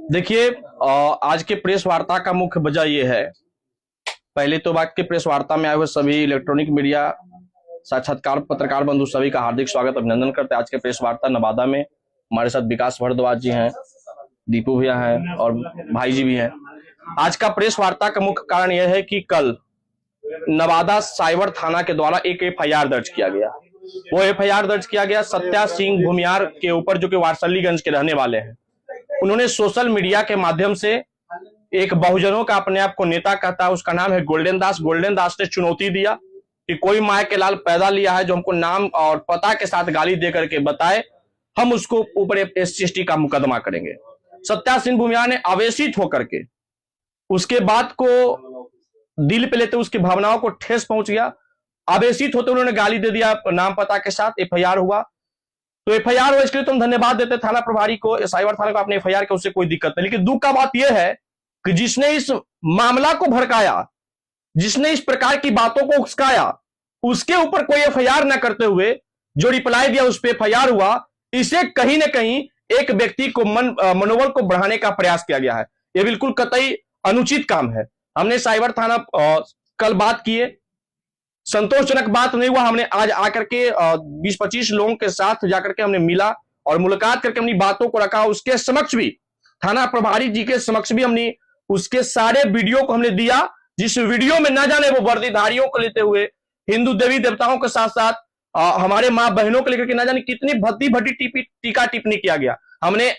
देखिए, आज के प्रेस वार्ता का मुख्य वजह यह है। पहले तो बात की प्रेस वार्ता में आए हुए सभी इलेक्ट्रॉनिक मीडिया साक्षात्कार पत्रकार बंधु सभी का हार्दिक स्वागत अभिनंदन करते हैं। आज के प्रेस वार्ता नवादा में हमारे साथ विकास भारद्वाज जी हैं, दीपू भैया हैं और भाई जी भी हैं। आज का प्रेस वार्ता का मुख्य कारण यह है कि कल नवादा साइबर थाना के द्वारा एक एफआईआर दर्ज किया गया। वो एफआईआर दर्ज किया गया सत्या सिंह भूमियार के ऊपर, जो कि वारसलीगंज के रहने वाले हैं। उन्होंने सोशल मीडिया के माध्यम से एक बहुजनों का अपने आप को नेता कहता है, उसका नाम है गोल्डन दास। गोल्डन दास ने चुनौती दिया कि कोई माय के लाल पैदा लिया है जो हमको नाम और पता के साथ गाली दे करके बताए, हम उसको ऊपर SC/ST का मुकदमा करेंगे। सत्या सिंह भूमियार ने आवेशित होकर के उसके बात को दिल पे लेते उसकी भावनाओं को ठेस पहुंच गया। आवेशित होते उन्होंने गाली दे दिया नाम पता के साथ। एफआईआर हुआ, तो एफआईआर हुआ, इसके लिए तुम धन्यवाद देते थाना प्रभारी को, साइबर थाना को। आपने एफआईआर किया, उससे कोई दिक्कत नहीं। लेकिन दुख का बात यह है कि जिसने इस मामला को भड़काया, जिसने इस प्रकार की बातों को उकसाया, उसके ऊपर कोई एफआईआर न करते हुए जो रिप्लाई दिया उस पर एफआईआर हुआ। इसे कहीं ना कहीं एक व्यक्ति को मनोबल को बढ़ाने का प्रयास किया गया है। यह बिल्कुल कतई अनुचित काम है। हमने साइबर थाना कल बात किए, संतोषजनक बात नहीं हुआ। हमने आज आकर के 20-25 लोगों के साथ जाकर के हमने मिला और मुलाकात करके अपनी बातों को रखा। उसके समक्ष भी, थाना प्रभारी जी के समक्ष भी हमने उसके सारे वीडियो को हमने दिया, जिस वीडियो में न जाने वो वर्दीधारियों को लेते हुए हिंदू देवी देवताओं के साथ साथ हमारे माँ बहनों को लेकर के न जाने कितनी भद्दी टीका टिप्पणी किया गया। हमने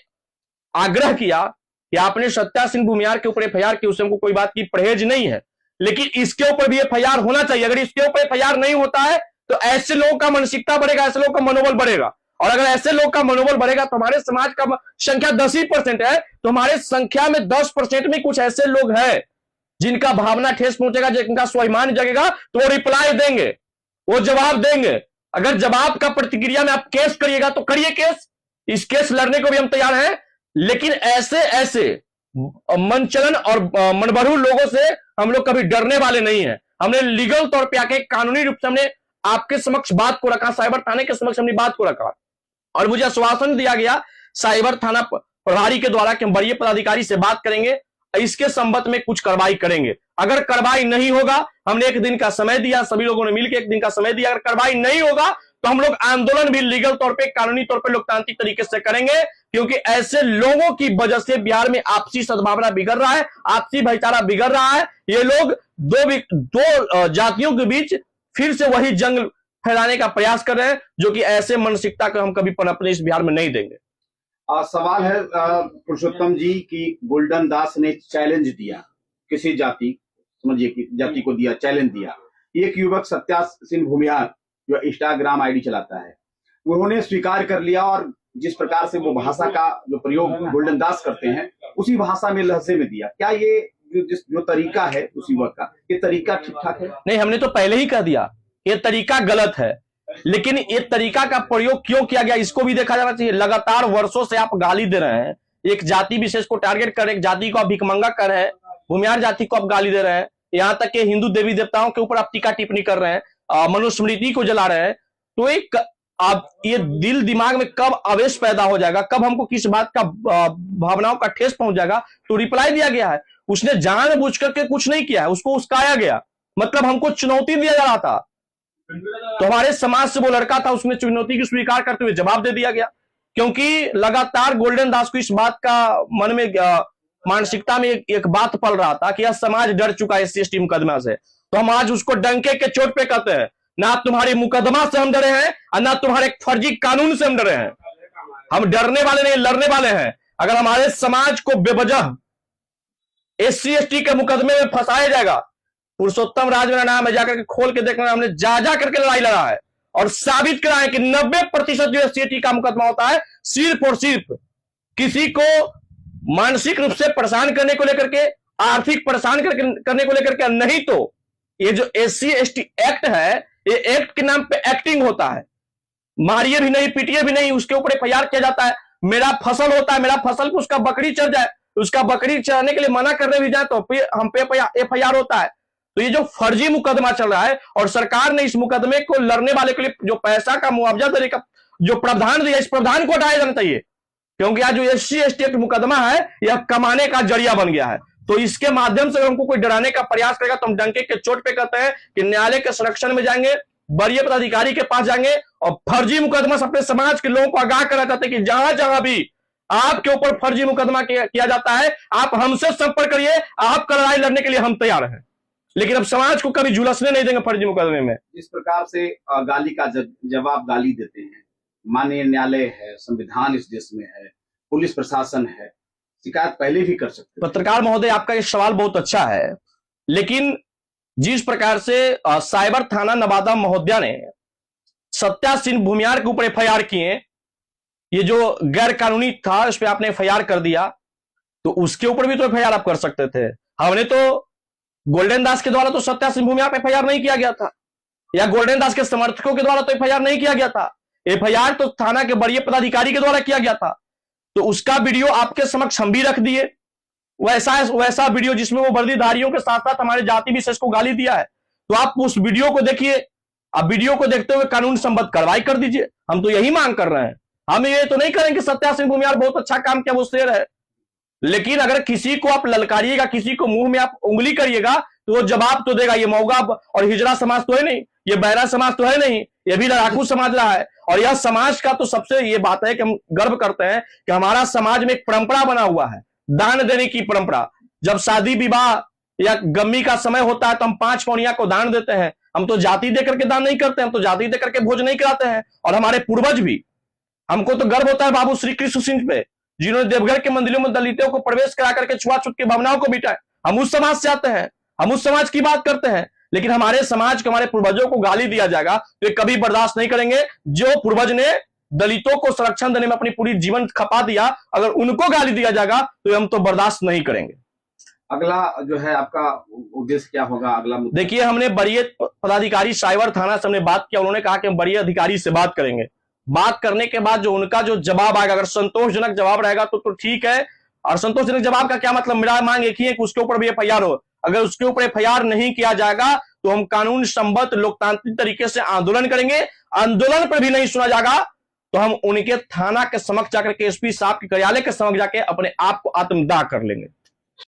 आग्रह किया कि आपने सत्या सिंह भूमियार के ऊपर एफआईआर की, उससे हमको कोई बात की परहेज नहीं है, लेकिन इसके ऊपर भी एफआईआर होना चाहिए। अगर इसके ऊपर एफआईआर नहीं होता है तो ऐसे लोगों का मानसिकता बढ़ेगा, ऐसे लोगों का मनोबल बढ़ेगा। और अगर ऐसे लोग का मनोबल बढ़ेगा तो हमारे समाज का संख्या 10% है, तो हमारे संख्या में 10% में कुछ ऐसे लोग हैं जिनका भावना ठेस पहुंचेगा, जिनका स्वाभिमान जगेगा, तो वो रिप्लाई देंगे, वो जवाब देंगे। अगर जवाब का प्रतिक्रिया में आप केस करिएगा तो करिए केस, इस केस लड़ने को भी हम तैयार हैं। लेकिन ऐसे मनचलन और मनभरू लोगों से हम लोग कभी डरने वाले नहीं हैं। हमने लीगल तौर पे आके कानूनी रूप से हमने आपके समक्ष बात को रखा, साइबर थाने के समक्ष हमने बात को रखा और मुझे आश्वासन दिया गया साइबर थाना प्रभारी के द्वारा कि हम वरीय पदाधिकारी से बात करेंगे, इसके संबंध में कुछ कार्रवाई करेंगे। अगर कार्रवाई नहीं होगा, हमने 1 दिन का समय दिया, सभी लोगों ने मिलकर 1 दिन का समय दिया, अगर कार्रवाई नहीं होगा तो हम लोग आंदोलन भी लीगल तौर पे, कानूनी तौर पे, लोकतांत्रिक तरीके से करेंगे। क्योंकि ऐसे लोगों की वजह से बिहार में आपसी सद्भावना बिगड़ रहा है, आपसी भाईचारा बिगड़ रहा है। ये लोग दो जातियों के बीच फिर से वही जंग फैलाने का प्रयास कर रहे हैं, जो कि ऐसे मानसिकता को हम कभी पनपने इस बिहार में नहीं देंगे। सवाल है पुरुषोत्तम जी की गोल्डन दास ने चैलेंज दिया, किसी जाति, समझिए कि जाति को दिया, चैलेंज दिया। एक युवक सत्या सिंह भूमियार जो इंस्टाग्राम आईडी चलाता है, उन्होंने स्वीकार कर लिया और जिस प्रकार से वो भाषा का जो प्रयोग गोल्डन दास करते हैं उसी भाषा में लहजे में दिया। क्या ये जो तरीका है उस युवक का, ये तरीका ठीक ठाक है? नहीं, हमने तो पहले ही कह दिया ये तरीका गलत है, लेकिन ये तरीका का प्रयोग क्यों किया गया इसको भी देखा जाना चाहिए। लगातार वर्षों से आप गाली दे रहे हैं, एक जाति विशेष को टारगेट कर रहे हैं, एक जाति को आप भिखमंगा कर रहे हैं, भूमियार जाति को आप गाली दे रहे हैं, यहाँ तक कि हिंदू देवी देवताओं के ऊपर आप टीका टिप्पणी कर रहे हैं, मनुस्मृति को जला रहे हैं। तो एक आप ये दिल दिमाग में कब आवेश पैदा हो जाएगा, कब हमको किस बात का भावनाओं का ठेस पहुंच जाएगा। तो रिप्लाई दिया गया है, उसने जानबूझ करके कुछ नहीं किया है, उसको उस्काया गया, मतलब हमको चुनौती दिया जा रहा था। तो हमारे समाज से वो लड़का था, उसने चुनौती की स्वीकार करते हुए जवाब दे दिया गया। क्योंकि लगातार गोल्डन दास को इस बात का मन में मानसिकता में एक बात पल रहा था कि यह समाज डर चुका है SC/ST मुकदमा से। तो हम आज उसको डंके के चोट पे कहते हैं, ना तुम्हारे मुकदमा से हम डरे हैं और ना तुम्हारे फर्जी कानून से हम डरे हैं। हम डरने वाले नहीं, लड़ने वाले हैं। अगर हमारे समाज को बेवजह SC/ST के मुकदमे में फंसाया जाएगा, पुरुषोत्तम राज मेरा नाम है, जाकर के खोल के देखना, हमने जा करके लड़ाई लड़ा है और साबित करा है कि 90% जो SC/ST का मुकदमा होता है सिर्फ और सिर्फ किसी को मानसिक रूप से परेशान करने को लेकर के, आर्थिक परेशान करने को लेकर के, नहीं तो ये जो SC/ST एक्ट है, ये एक्ट के नाम पे एक्टिंग होता है। मारिए भी नहीं, पीटिए भी नहीं, उसके ऊपर एफआईआर किया जाता है। मेरा फसल होता है, मेरा फसल को उसका बकरी चढ़ जाए, उसका बकरी चढ़ने के लिए मना करने भी जाए तो हम पे एफआईआर होता है। तो ये जो फर्जी मुकदमा चल रहा है और सरकार ने इस मुकदमे को लड़ने वाले के लिए जो पैसा का मुआवजा देने का जो प्रावधान दिया, इस प्रावधान को हटाया जाना चाहिए। क्योंकि आज जो SC/ST मुकदमा है यह कमाने का जरिया बन गया है। तो इसके माध्यम से अगर हमको कोई डराने का प्रयास करेगा तो हम डंके के चोट पे कहते हैं कि न्यायालय के संरक्षण में जाएंगे, वरीय पदाधिकारी के पास जाएंगे और फर्जी मुकदमा से अपने समाज के लोगों को आगाह करना चाहते हैं कि जहां जहां भी आपके ऊपर फर्जी मुकदमा किया जाता है आप हमसे संपर्क करिए, आपका लड़ाई लड़ने के लिए हम तैयार हैं। लेकिन अब समाज को कभी झुलसने नहीं देंगे फर्जी मुकदमे में। जिस प्रकार से गाली का जवाब गाली देते हैं, माननीय न्यायालय है, संविधान इस देश में है, पुलिस प्रशासन है, शिकायत पहले भी कर सकते। पत्रकार महोदय, आपका ये सवाल बहुत अच्छा है, लेकिन जिस प्रकार से साइबर थाना नवादा महोदया ने सत्या सिंह भूमियार के ऊपर FIR किए, ये जो गैर कानूनी था इस पे आपने FIR कर दिया, तो उसके ऊपर भी तो FIR आप कर सकते थे। हमने तो गोल्डन दास के द्वारा तो सत्या सिंह भूमियार पे FIR नहीं किया गया था, या गोल्डन दास के समर्थकों के द्वारा तो FIR नहीं किया गया था। FIR तो थाना के वरीय पदाधिकारी के द्वारा किया गया था। तो उसका वीडियो आपके समक्ष हम भी रख दिए, वैसा वीडियो जिसमें वो वर्दीधारियों के साथ साथ हमारे जाति विशेष को गाली दिया है। तो आप उस वीडियो को देखिए, आप वीडियो को देखते हुए कानून संबद्ध कार्रवाई कर दीजिए। हम तो यही मांग कर रहे हैं। हम ये तो नहीं करेंगे सत्या सिंह भूमियार बहुत अच्छा काम किया, वो शेर है, लेकिन अगर किसी को आप ललकारिएगा, किसी को मुंह में आप उंगली करिएगा तो वो जवाब तो देगा। ये मौगा और हिजड़ा समाज तो है नहीं, ये बैरा समाज तो है नहीं, ये भी लड़ाकू समाज रहा है। और यह समाज का तो सबसे ये बात है कि हम गर्व करते हैं कि हमारा समाज में एक परंपरा बना हुआ है, दान देने की परंपरा। जब शादी विवाह या गम्मी का समय होता है तो हम 5 पौनिया को दान देते हैं। हम तो जाति देकर के दान नहीं करते, हम तो जाति देकर के भोज नहीं कराते हैं। और हमारे पूर्वज भी, हमको तो गर्व होता है बाबू श्री कृष्ण सिंह पे, जिन्होंने देवघर के मंदिरों में दलितों को प्रवेश करा करके छुआछूत की भावनाओं को मिटाए। हम उस समाज से आते हैं, हम उस समाज की बात करते हैं, लेकिन हमारे समाज को, हमारे पूर्वजों को गाली दिया जाएगा तो ये कभी बर्दाश्त नहीं करेंगे। जो पूर्वज ने दलितों को संरक्षण देने में अपनी पूरी जीवन खपा दिया, अगर उनको गाली दिया जाएगा तो हम तो बर्दाश्त नहीं करेंगे। अगला जो है आपका उद्देश्य क्या होगा? अगला देखिए, हमने वरीय पदाधिकारी साइबर थाना से हमने बात किया, उन्होंने कहा कि हम वरीय अधिकारी से बात करेंगे। बात करने के बाद जो उनका जो जवाब आएगा, अगर संतोषजनक जवाब रहेगा तो ठीक है। और संतोषजनक जवाब का क्या मतलब, मेरा मांग एक ही है कि उसके ऊपर भी FIR हो। अगर उसके ऊपर FIR नहीं किया जाएगा तो हम कानून संबद्ध लोकतांत्रिक तरीके से आंदोलन करेंगे। आंदोलन पर भी नहीं सुना जाएगा तो हम उनके थाना के समक्ष जाकर के SP साहब के कार्यालय के समक्ष जाके अपने आप को आत्मदाह कर लेंगे।